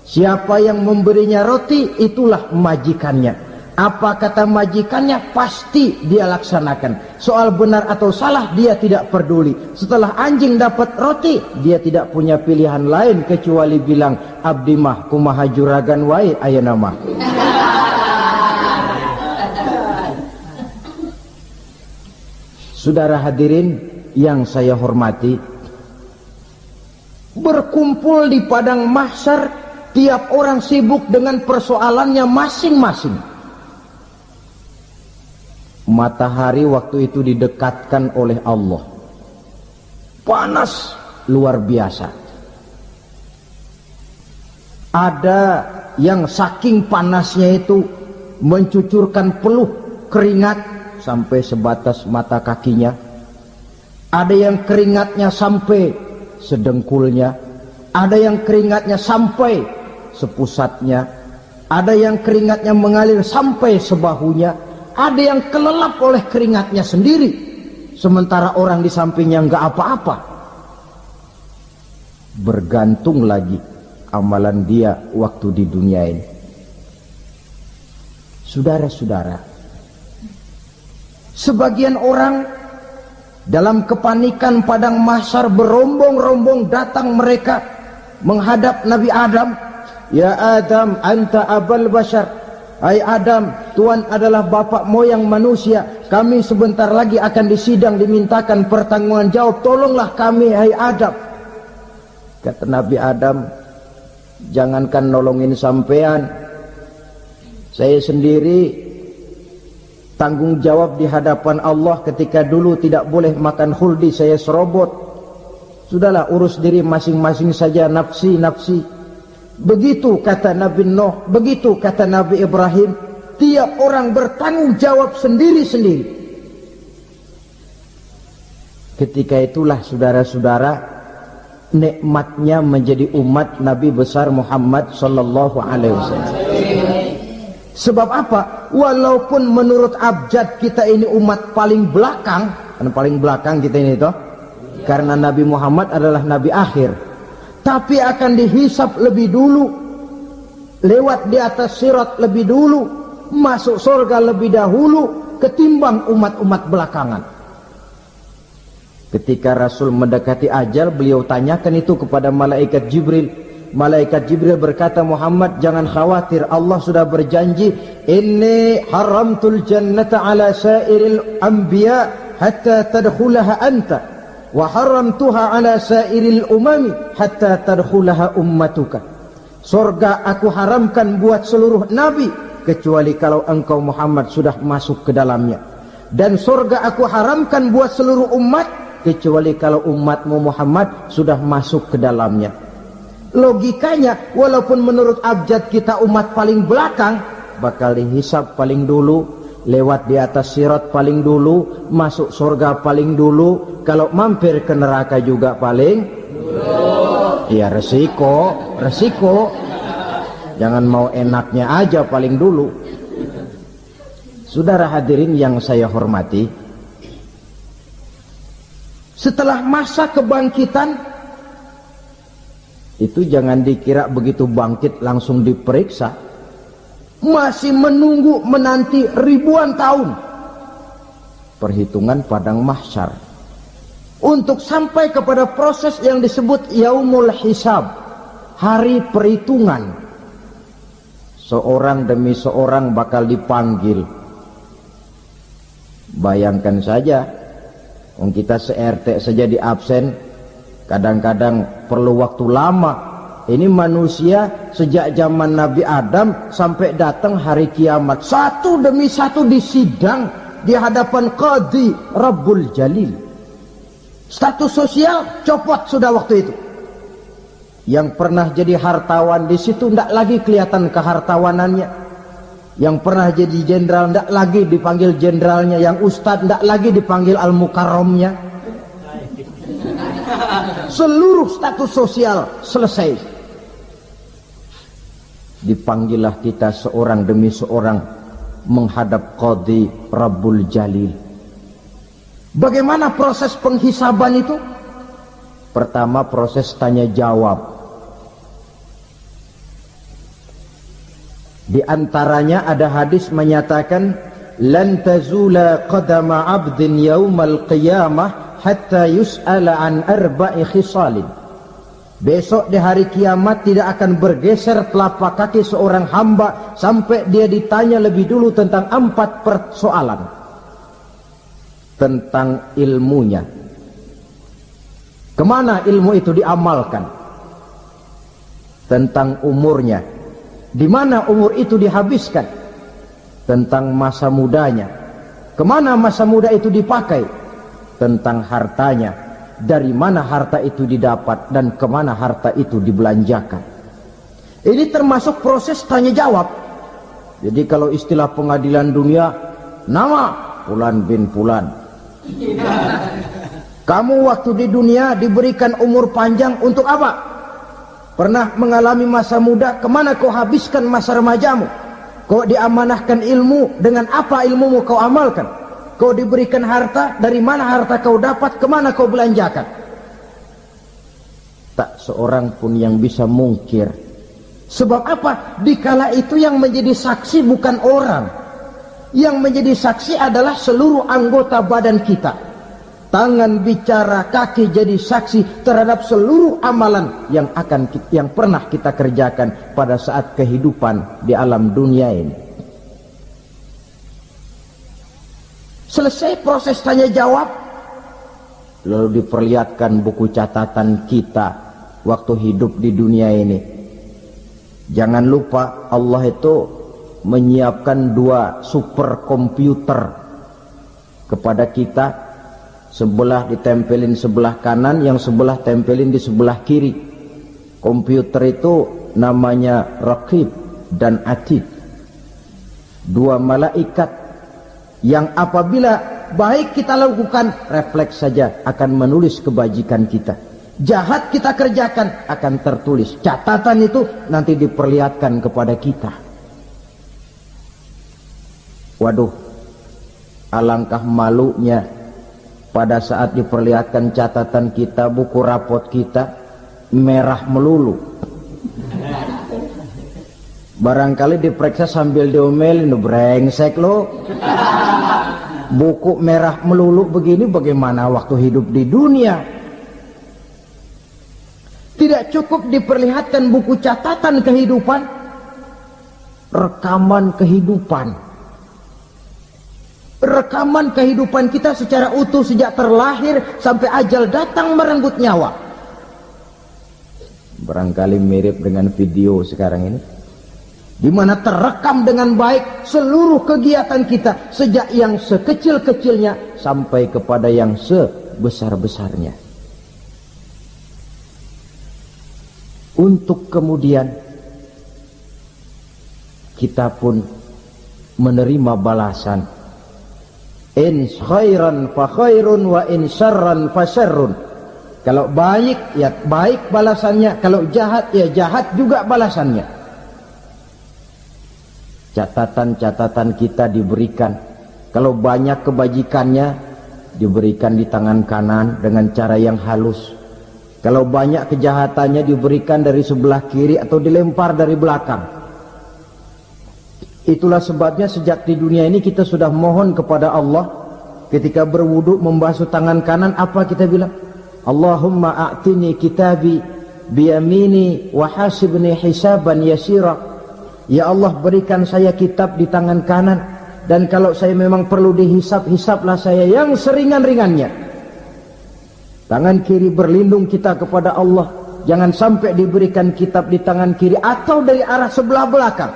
Siapa yang memberinya roti, itulah majikannya. Apa kata majikannya, pasti dia laksanakan. Soal benar atau salah, dia tidak peduli. Setelah anjing dapat roti, dia tidak punya pilihan lain kecuali bilang, abdi mah kumaha juragan wae ayeuna mah. Saudara hadirin yang saya hormati, berkumpul di padang mahsyar, tiap orang sibuk dengan persoalannya masing-masing. Matahari waktu itu didekatkan oleh Allah, panas luar biasa. Ada yang saking panasnya itu mencucurkan peluh keringat sampai sebatas mata kakinya. Ada yang keringatnya sampai sedengkulnya, ada yang keringatnya sampai sepusatnya, ada yang keringatnya mengalir sampai sebahunya. Ada yang kelelap oleh keringatnya sendiri, sementara orang di sampingnya nggak apa-apa. Bergantung lagi amalan dia waktu di dunia ini. Saudara-saudara, sebagian orang dalam kepanikan padang mahsyar berombong-rombong datang mereka menghadap Nabi Adam. Ya Adam, anta abal bashar. Hai Adam, Tuhan adalah bapak moyang manusia. Kami sebentar lagi akan disidang, dimintakan pertanggungan jawab. Tolonglah kami, hai Adam. Kata Nabi Adam, jangankan nolongin sampean, saya sendiri tanggung jawab di hadapan Allah. Ketika dulu tidak boleh makan khuldi, saya serobot. Sudahlah, urus diri masing-masing saja, nafsi. Begitu kata Nabi Nuh, begitu kata Nabi Ibrahim. Tiap orang bertanggung jawab sendiri-sendiri. Ketika itulah saudara-saudara, nikmatnya menjadi umat Nabi besar Muhammad sallallahu alaihi wasallam. Sebab apa? Walaupun menurut abjad kita ini umat paling belakang, kan paling belakang kita ini toh, karena Nabi Muhammad adalah Nabi akhir, tapi akan dihisap lebih dulu, lewat di atas sirat lebih dulu, masuk surga lebih dahulu ketimbang umat-umat belakangan. Ketika Rasul mendekati ajal, beliau tanyakan itu kepada malaikat Jibril. Malaikat Jibril berkata, Muhammad jangan khawatir, Allah sudah berjanji, inni haramtul jannata ala sairil anbiya hatta tadkhulaha anta, wa haramtuha ala sairil umami hatta tadkhulaha ummatuka. Surga aku haramkan buat seluruh nabi kecuali kalau engkau Muhammad sudah masuk ke dalamnya, dan surga aku haramkan buat seluruh umat kecuali kalau umatmu Muhammad sudah masuk ke dalamnya. Logikanya, walaupun menurut abjad kita umat paling belakang, bakal dihisap paling dulu, lewat di atas sirat paling dulu, masuk surga paling dulu, kalau mampir ke neraka juga paling dulu. Ya resiko. Jangan mau enaknya aja paling dulu. Saudara hadirin yang saya hormati, setelah masa kebangkitan itu jangan dikira begitu bangkit langsung diperiksa. Masih menunggu menanti ribuan tahun perhitungan padang mahsyar untuk sampai kepada proses yang disebut yaumul hisab, hari perhitungan. Seorang demi seorang bakal dipanggil. Bayangkan saja, kita se-RT saja di absen, kadang-kadang perlu waktu lama. Ini manusia sejak zaman Nabi Adam sampai datang hari kiamat, satu demi satu disidang di hadapan Qadhi Rabbul Jalil. Status sosial copot sudah waktu itu. Yang pernah jadi hartawan di situ tidak lagi kelihatan kehartawanannya. Yang pernah jadi jenderal tidak lagi dipanggil jenderalnya. Yang ustadz tidak lagi dipanggil al-mukarramnya. Seluruh status sosial selesai. Dipanggillah kita seorang demi seorang menghadap Qadhi Rabbul Jalil. Bagaimana proses penghisaban itu? Pertama, proses tanya jawab. Di antaranya ada hadis menyatakan, lan tazula qadama 'abdin yaumal qiyamah hatta yus'ala an arba'i khisalin. Besok di hari kiamat tidak akan bergeser telapak kaki seorang hamba sampai dia ditanya lebih dulu tentang 4 persoalan. Tentang ilmunya, kemana ilmu itu diamalkan. Tentang umurnya, di mana umur itu dihabiskan. Tentang masa mudanya, kemana masa muda itu dipakai. Tentang hartanya, dari mana harta itu didapat dan kemana harta itu dibelanjakan. Ini termasuk proses tanya jawab. Jadi kalau istilah pengadilan dunia, nama Fulan bin Fulan. Kamu waktu di dunia diberikan umur panjang untuk apa? Pernah mengalami masa muda, kemana kau habiskan masa remajamu? Kau diamanahkan ilmu, dengan apa ilmumu kau amalkan? Kau diberikan harta, dari mana harta kau dapat, kemana kau belanjakan? Tak seorang pun yang bisa mungkir. Sebab apa? Dikala itu yang menjadi saksi bukan orang, Yang menjadi saksi adalah seluruh anggota badan kita. Tangan bicara, kaki jadi saksi terhadap seluruh amalan yang pernah kita kerjakan pada saat kehidupan di alam dunia ini. Selesai proses tanya jawab, lalu diperlihatkan buku catatan kita waktu hidup di dunia ini. Jangan lupa Allah itu menyiapkan 2 superkomputer kepada kita, sebelah ditempelin sebelah kanan, yang sebelah tempelin di sebelah kiri. Komputer itu namanya Raqib dan Atid, 2 malaikat yang apabila baik kita lakukan, refleks saja akan menulis kebajikan kita. Jahat kita kerjakan akan tertulis. Catatan itu nanti diperlihatkan kepada kita. Waduh, alangkah malunya pada saat diperlihatkan catatan kita, buku rapot kita merah melulu. Barangkali diperiksa sambil diomelin, brengsek lo. Buku merah melulu begini, bagaimana waktu hidup di dunia? Tidak cukup diperlihatkan buku catatan kehidupan, rekaman kehidupan. Rekaman kehidupan kita secara utuh sejak terlahir sampai ajal datang merenggut nyawa. Barangkali mirip dengan video sekarang ini, di mana terekam dengan baik seluruh kegiatan kita sejak yang sekecil-kecilnya sampai kepada yang sebesar-besarnya. Untuk kemudian kita pun menerima balasan. In khairan fa khairun wa in syarran fa syarrun. Kalau baik ya baik balasannya, kalau jahat ya jahat juga balasannya. Catatan-catatan kita diberikan. Kalau banyak kebajikannya diberikan di tangan kanan dengan cara yang halus. Kalau banyak kejahatannya diberikan dari sebelah kiri atau dilempar dari belakang. Itulah sebabnya sejak di dunia ini kita sudah mohon kepada Allah. Ketika berwudu membasuh tangan kanan, apa kita bilang? Allahumma a'tini kitabi biyamini wa hasibni hisaban yasira. Ya Allah, berikan saya kitab di tangan kanan, dan kalau saya memang perlu dihisap, hisaplah saya yang seringan-ringannya. Tangan kiri berlindung kita kepada Allah, jangan sampai diberikan kitab di tangan kiri atau dari arah sebelah belakang.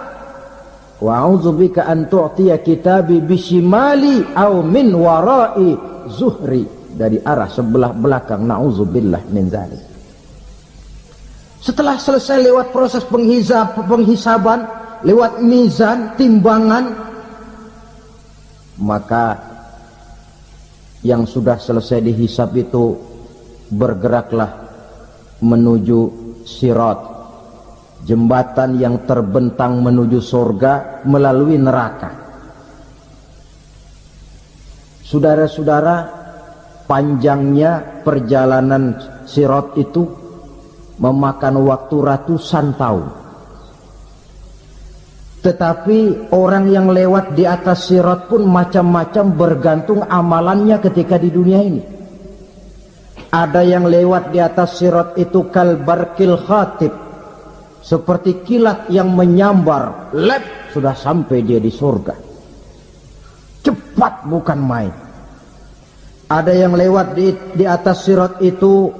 Wa a'udzubika an tu'tiya kitabi bishimali aw min wara'i zuhri, dari arah sebelah belakang. Na'udzubillah min dzalik. Setelah selesai lewat proses penghisaban, lewat mizan, timbangan, maka yang sudah selesai dihisab itu bergeraklah menuju sirat, jembatan yang terbentang menuju surga melalui neraka. Saudara-saudara, panjangnya perjalanan sirat itu memakan waktu ratusan tahun. Tetapi orang yang lewat di atas sirat pun macam-macam, bergantung amalannya ketika di dunia ini. Ada yang lewat di atas sirat itu kalbarkil khatib, seperti kilat yang menyambar, lep, sudah sampai dia di surga. Cepat bukan main. Ada yang lewat di atas sirat itu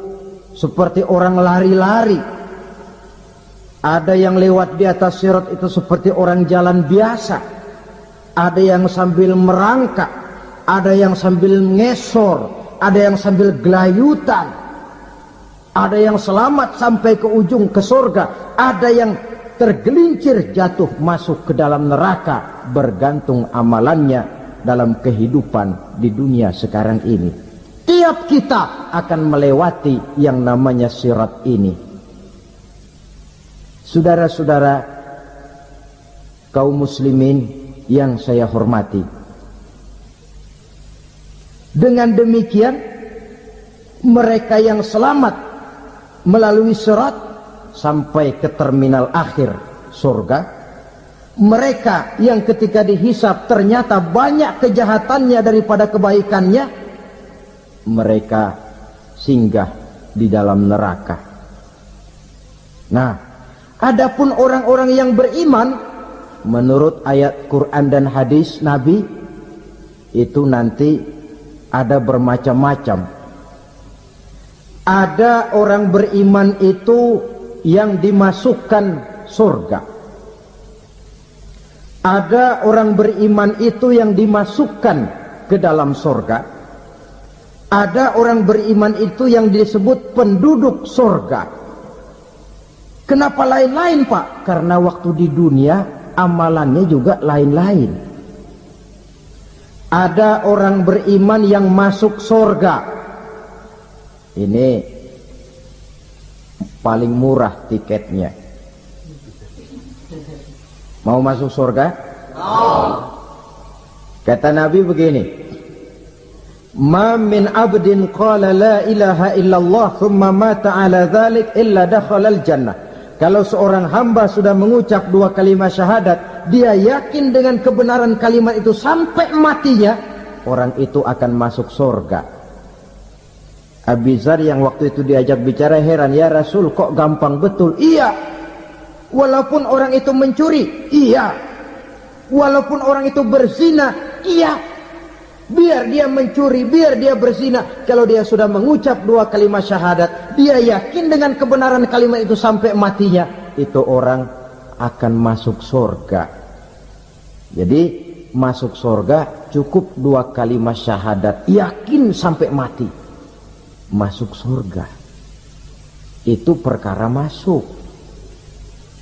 seperti orang lari-lari. Ada yang lewat di atas sirat itu seperti orang jalan biasa. Ada yang sambil merangkak, ada yang sambil ngesor, ada yang sambil gelayutan, ada yang selamat sampai ke ujung ke surga, ada yang tergelincir jatuh masuk ke dalam neraka, bergantung amalannya dalam kehidupan di dunia sekarang ini. Tiap kita akan melewati yang namanya sirat ini. Saudara-saudara kaum muslimin yang saya hormati, dengan demikian mereka yang selamat melalui sirat sampai ke terminal akhir surga, mereka yang ketika dihisab ternyata banyak kejahatannya daripada kebaikannya, mereka singgah di dalam neraka. Nah, adapun orang-orang yang beriman menurut ayat Quran dan hadis Nabi itu nanti ada bermacam-macam. Ada orang beriman itu yang dimasukkan surga. Ada orang beriman itu yang dimasukkan ke dalam surga. Ada orang beriman itu yang disebut penduduk surga. Kenapa lain-lain, Pak? Karena waktu di dunia amalannya juga lain-lain. Ada orang beriman yang masuk surga. Ini paling murah tiketnya. Mau masuk surga? Kata Nabi begini, ma min abdin qala la ilaha illallah thumma mata ala dhalik illa dakhalal jannah. Kalau seorang hamba sudah mengucap dua kalimat syahadat, dia yakin dengan kebenaran kalimat itu sampai matinya, orang itu akan masuk surga. Abi Dzar yang waktu itu diajak bicara heran, ya Rasul kok gampang betul? Iya. Walaupun orang itu mencuri, iya. Walaupun orang itu berzina, iya. Biar dia mencuri, biar dia berzina, kalau dia sudah mengucap dua kalimat syahadat, dia yakin dengan kebenaran kalimat itu sampai matinya, itu orang akan masuk surga. Jadi masuk surga cukup dua kalimat syahadat, yakin sampai mati, masuk surga. Itu perkara masuk.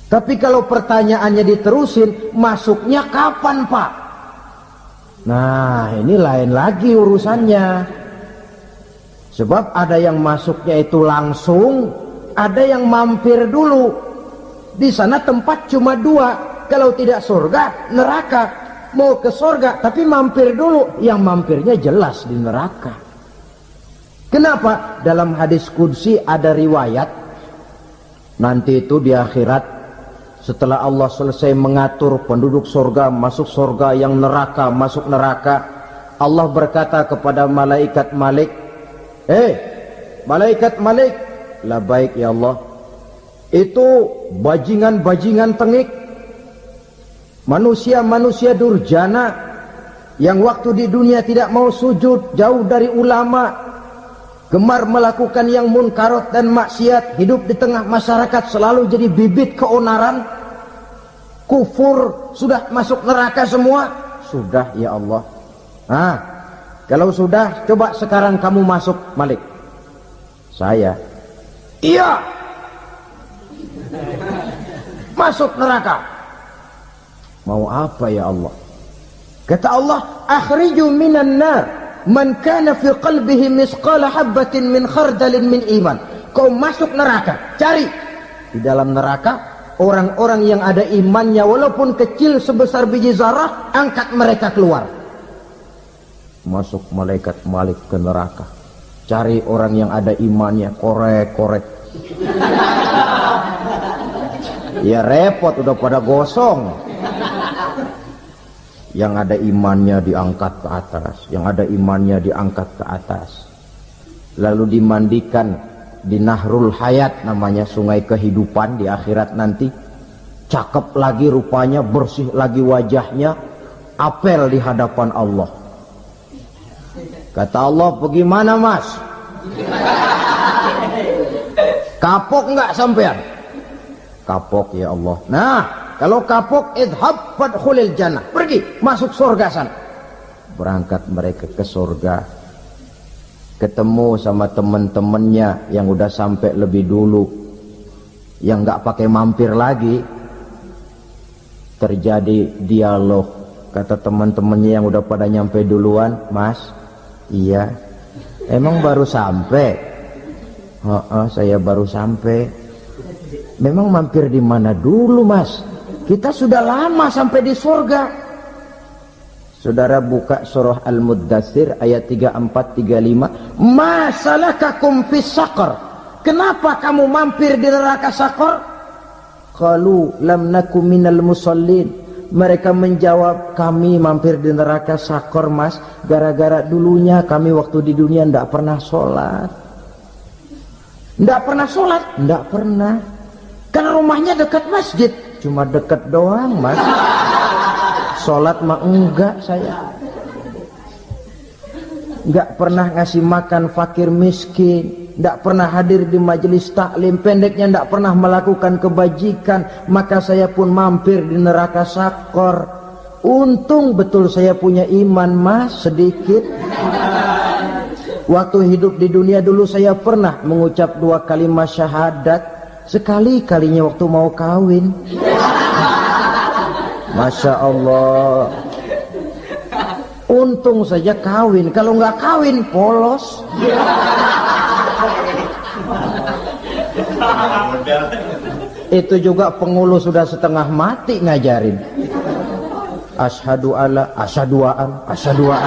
Tapi kalau pertanyaannya diterusin, masuknya kapan, Pak? Nah, ini lain lagi urusannya. Sebab ada yang masuknya itu langsung, ada yang mampir dulu. Di sana tempat cuma dua, kalau tidak surga, neraka. Mau ke surga, tapi mampir dulu. Yang mampirnya jelas di neraka. Kenapa? Dalam hadis qudsi ada riwayat, nanti itu di akhirat, setelah Allah selesai mengatur penduduk surga masuk surga, yang neraka masuk neraka, Allah berkata kepada malaikat Malik, malaikat Malik, labaik ya Allah, itu bajingan-bajingan tengik, manusia-manusia durjana yang waktu di dunia tidak mau sujud, jauh dari ulama, gemar melakukan yang munkarat dan maksiat, hidup di tengah masyarakat selalu jadi bibit keonaran, kufur, sudah masuk neraka semua. Sudah ya Allah. Nah, kalau sudah, coba sekarang kamu masuk, Malik. Saya, iya, masuk neraka. Mau apa ya Allah? Kata Allah, akhriju minan nar man kana fi qalbihi misqala habbatin min khardalin min iman. Kau masuk neraka, cari di dalam neraka orang-orang yang ada imannya walaupun kecil sebesar biji zarah, angkat mereka keluar. Masuk malaikat Malik ke neraka, cari orang yang ada imannya, korek-korek. Ya repot, udah pada gosong. Yang ada imannya diangkat ke atas, yang ada imannya diangkat ke atas, lalu dimandikan di Nahrul Hayat, namanya sungai kehidupan di akhirat nanti. Cakep lagi rupanya, bersih lagi wajahnya, apel di hadapan Allah. Kata Allah, bagaimana mas? Kapok nggak sampean? Kapok ya Allah. Nah, kalau kapok, idhab fadkhulil jannah, pergi masuk surga sana. Berangkat mereka ke surga, ketemu sama teman-temannya yang udah sampai lebih dulu, yang nggak pakai mampir lagi. Terjadi dialog. Kata teman-temannya yang udah pada nyampe duluan, mas, iya, emang baru sampai? Saya baru sampai. Memang mampir di mana dulu mas? Kita sudah lama sampai di surga. Saudara buka surah Al-Muddatsir ayat 34-35. Ma salakakum fis saqar? Kenapa kamu mampir di neraka Saqar? Qalu lam nakum minal musallin. Mereka menjawab, kami mampir di neraka Sakor mas, gara-gara dulunya kami waktu di dunia tidak pernah sholat. Tidak pernah sholat? Tidak pernah. Karena rumahnya dekat masjid. Cuma dekat doang mas. Sholat mah enggak saya. Enggak pernah ngasih makan fakir miskin. Tidak pernah hadir di majelis taklim, pendeknya tidak pernah melakukan kebajikan, maka saya pun mampir di neraka Sakor. Untung betul saya punya iman mas, sedikit. Waktu hidup di dunia dulu saya pernah mengucap 2 kalimat syahadat, sekali-kalinya waktu mau kawin. Masya Allah. Untung saja kawin, kalau nggak kawin polos. Itu juga pengulu sudah setengah mati ngajarin. Asyhadu alla, asyaduaan, asyaduaan.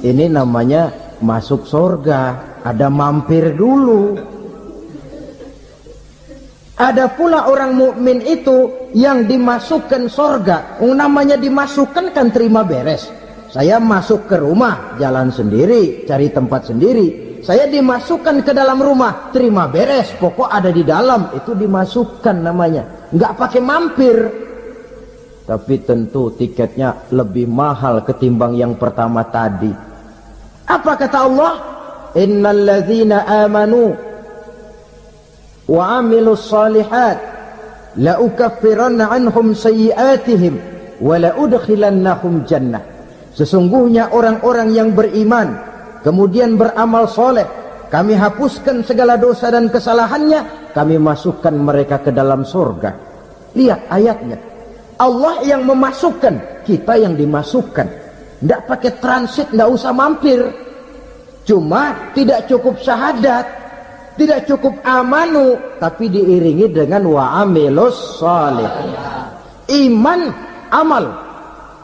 Ini namanya masuk surga, ada mampir dulu. Ada pula orang mukmin itu yang dimasukkan surga. Namanya dimasukkan kan terima beres. Saya masuk ke rumah, jalan sendiri, cari tempat sendiri. Saya dimasukkan ke dalam rumah, terima beres, pokok ada di dalam, itu dimasukkan namanya. Nggak pakai mampir. Tapi tentu tiketnya lebih mahal ketimbang yang pertama tadi. Apa kata Allah? Innal ladzina amanu wa amilus salihat la ukaffiranna anhum sayyi'atihim wa la udkhilannahum jannah. Sesungguhnya orang-orang yang beriman kemudian beramal soleh, kami hapuskan segala dosa dan kesalahannya, kami masukkan mereka ke dalam surga. Lihat ayatnya, Allah yang memasukkan, kita yang dimasukkan. Tidak pakai transit, tidak usah mampir. Cuma tidak cukup syahadat, tidak cukup amanu, tapi diiringi dengan wa'amilus salih. Iman, amal.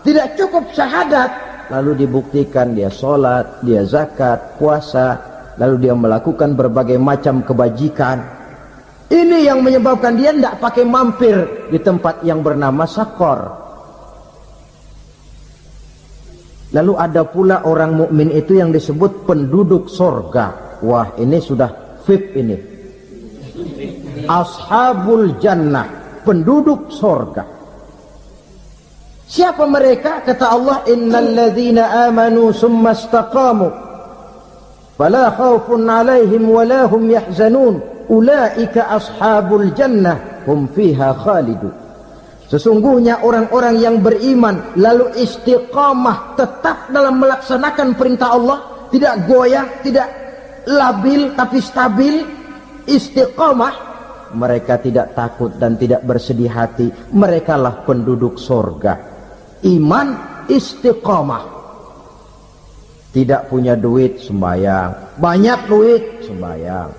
Tidak cukup syahadat, lalu dibuktikan dia sholat, dia zakat, puasa, lalu dia melakukan berbagai macam kebajikan. Ini yang menyebabkan dia tidak pakai mampir di tempat yang bernama Sakor. Lalu ada pula orang mukmin itu yang disebut penduduk sorga. Wah, ini sudah VIP ini. Ashabul jannah, penduduk sorga. Siapa mereka? Kata Allah, innal ladzina amanu summa istaqamu fala khaufun alaihim wala hum yahzanun ulaika ashabul jannah hum fiha khalidun. Sesungguhnya orang-orang yang beriman lalu istiqamah, tetap dalam melaksanakan perintah Allah, tidak goyah, tidak labil tapi stabil, istiqamah, mereka tidak takut dan tidak bersedih hati. Merekalah penduduk surga. Iman, istiqamah. Tidak punya duit, sembahyang. Banyak duit, sembahyang.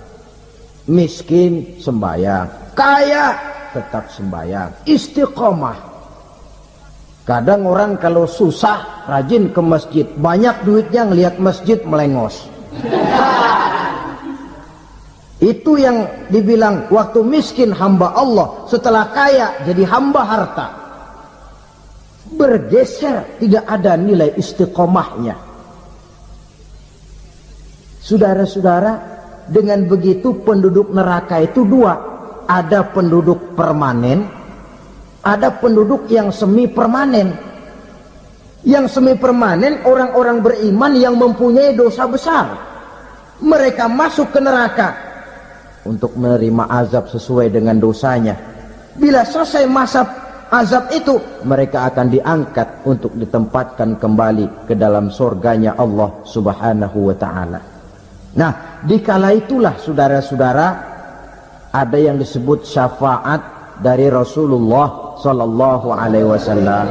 Miskin, sembahyang. Kaya, tetap sembahyang. Istiqamah. Kadang orang kalau susah rajin ke masjid, banyak duitnya ngelihat masjid melengos. Itu yang dibilang waktu miskin hamba Allah, setelah kaya jadi hamba harta. Bergeser, tidak ada nilai istiqomahnya. Saudara-saudara, dengan begitu penduduk neraka itu dua. Ada penduduk permanen, ada penduduk yang semi permanen. Yang semi permanen orang-orang beriman yang mempunyai dosa besar. Mereka masuk ke neraka untuk menerima azab sesuai dengan dosanya. Bila selesai masa azab itu, mereka akan diangkat untuk ditempatkan kembali ke dalam surganya Allah Subhanahu wa ta'ala. Nah, dikala itulah saudara-saudara, ada yang disebut syafaat dari Rasulullah Sallallahu Alaihi Wasallam.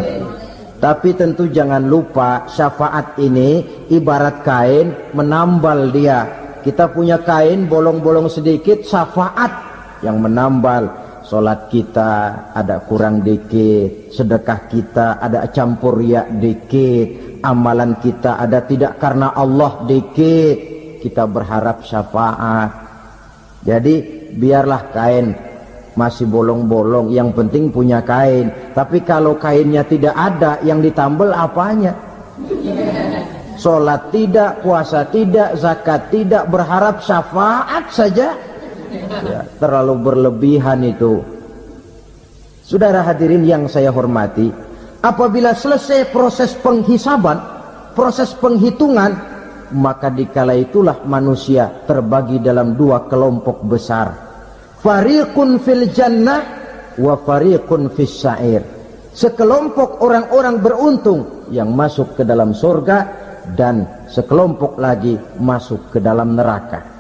Tapi tentu jangan lupa, syafaat ini ibarat kain menambal dia. Kita punya kain bolong-bolong sedikit, syafaat yang menambal. Solat kita ada kurang dikit, sedekah kita ada campur riak dikit, amalan kita ada tidak karena Allah dikit. kita berharap syafaat. Jadi biarlah kain masih bolong-bolong, yang penting punya kain. Tapi kalau kainnya tidak ada, yang ditambal apanya? Sholat tidak, puasa tidak, zakat tidak, berharap syafaat saja. Ya, terlalu berlebihan itu. Saudara hadirin yang saya hormati, apabila selesai proses penghisaban, proses penghitungan, maka dikala itulah manusia terbagi dalam dua kelompok besar. Fariqun fil jannah wa fariqun fis sa'ir. Sekelompok orang-orang beruntung yang masuk ke dalam surga, dan sekelompok lagi masuk ke dalam neraka.